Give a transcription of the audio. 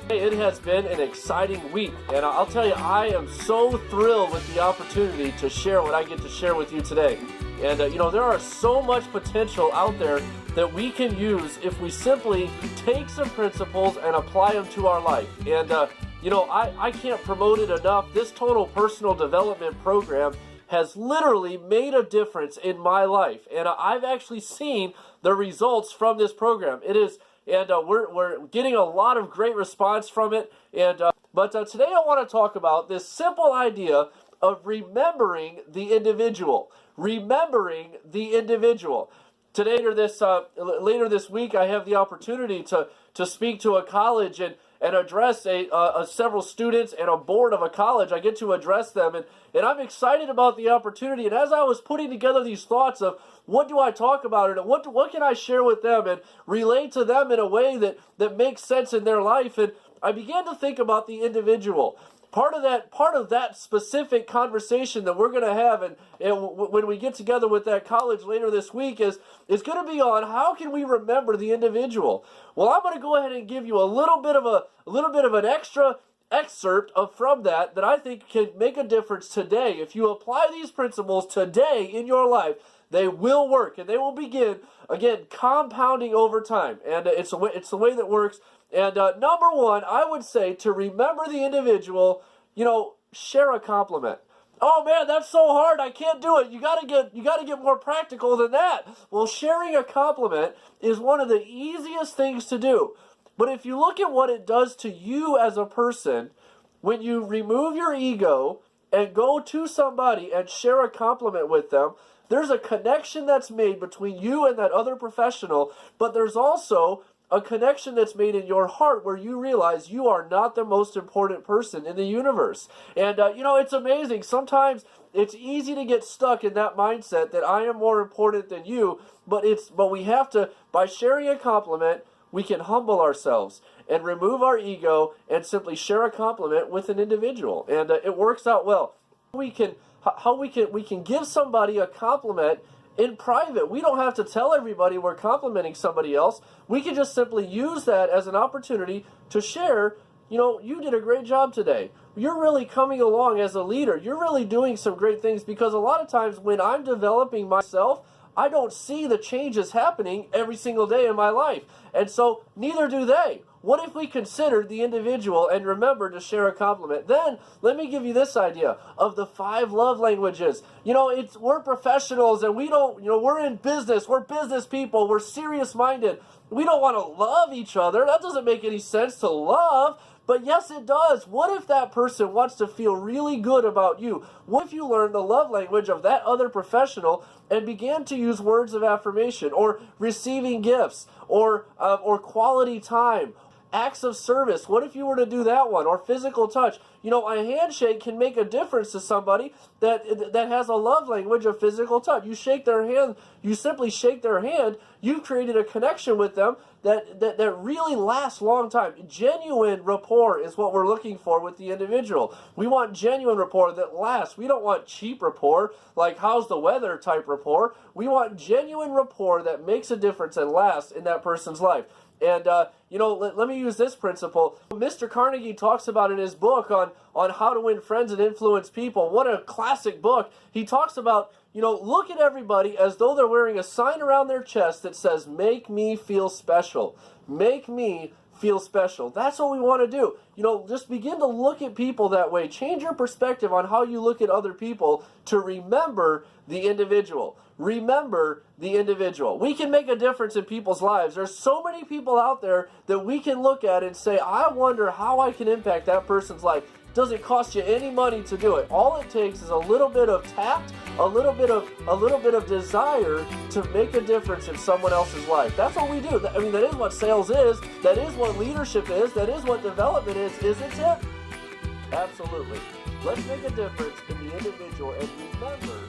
Hey, it has been an exciting week, and I'll tell you, I am so thrilled with the opportunity to share what I get to share with you today. And there are so much potential out there that we can use if we simply take some principles and apply them to our life. And I can't promote it enough. This total personal development program has literally made a difference in my life, and I've actually seen the results from this program. It is. And we're getting a lot of great response from it. But today I want to talk about this simple idea of remembering the individual. Remembering the individual. Today, later this week, I have the opportunity to speak to a college and address several students and a board of a college. I get to address them, and I'm excited about the opportunity. And as I was putting together these thoughts of what do I talk about and what can I share with them and relate to them in a way that makes sense in their life, and I began to think about the individual. Part of that specific conversation that we're going to have, and when we get together with that college later this week, is going to be on how can we remember the individual. Well, I'm going to go ahead and give you a little bit of an extra excerpt from that I think can make a difference today. If you apply these principles today in your life, they will work, and they will begin again compounding over time. And it's the way that works. And number one, I would say to remember the individual, share a compliment. Oh man, that's so hard. I can't do it. You gotta get more practical than that. Well, sharing a compliment is one of the easiest things to do. But if you look at what it does to you as a person, when you remove your ego and go to somebody and share a compliment with them, there's a connection that's made between you and that other professional, but there's also a connection that's made in your heart where you realize you are not the most important person in the universe. And, it's amazing. Sometimes it's easy to get stuck in that mindset that I am more important than you, but we have to, by sharing a compliment, we can humble ourselves and remove our ego and simply share a compliment with an individual. And it works out well. We can give somebody a compliment in private. We don't have to tell everybody we're complimenting somebody else. We can just simply use that as an opportunity to share, you did a great job today. You're really coming along as a leader. You're really doing some great things, because a lot of times when I'm developing myself, I don't see the changes happening every single day in my life. And so neither do they. What if we considered the individual and remember to share a compliment? Then let me give you this idea of the 5 love languages. We're professionals, and we're in business. We're business people. We're serious minded. We don't want to love each other. That doesn't make any sense to love. But yes, it does. What if that person wants to feel really good about you? What if you learn the love language of that other professional and began to use words of affirmation, or receiving gifts, or quality time, acts of service? What if you were to do that one? Or physical touch? A handshake can make a difference to somebody that has a love language of physical touch. You shake their hand, you simply shake their hand, you've created a connection with them that really lasts a long time. Genuine rapport is what we're looking for with the individual. We want genuine rapport that lasts. We don't want cheap rapport, like how's the weather type rapport. We want genuine rapport that makes a difference and lasts in that person's life. And, let me use this principle. Mr. Carnegie talks about in his book on how to win friends and influence people. What a classic book. He talks about, look at everybody as though they're wearing a sign around their chest that says, make me feel special. Make me feel special. That's what we want to do. Just begin to look at people that way. Change your perspective on how you look at other people to remember the individual. Remember the individual. We can make a difference in people's lives. There's so many people out there that we can look at and say, I wonder how I can impact that person's life. Doesn't cost you any money to do it. All it takes is a little bit of tact, a little bit of desire to make a difference in someone else's life. That's what we do. That is what sales is. That is what leadership is. That is what development is, isn't it? Absolutely. Let's make a difference in the individual and remember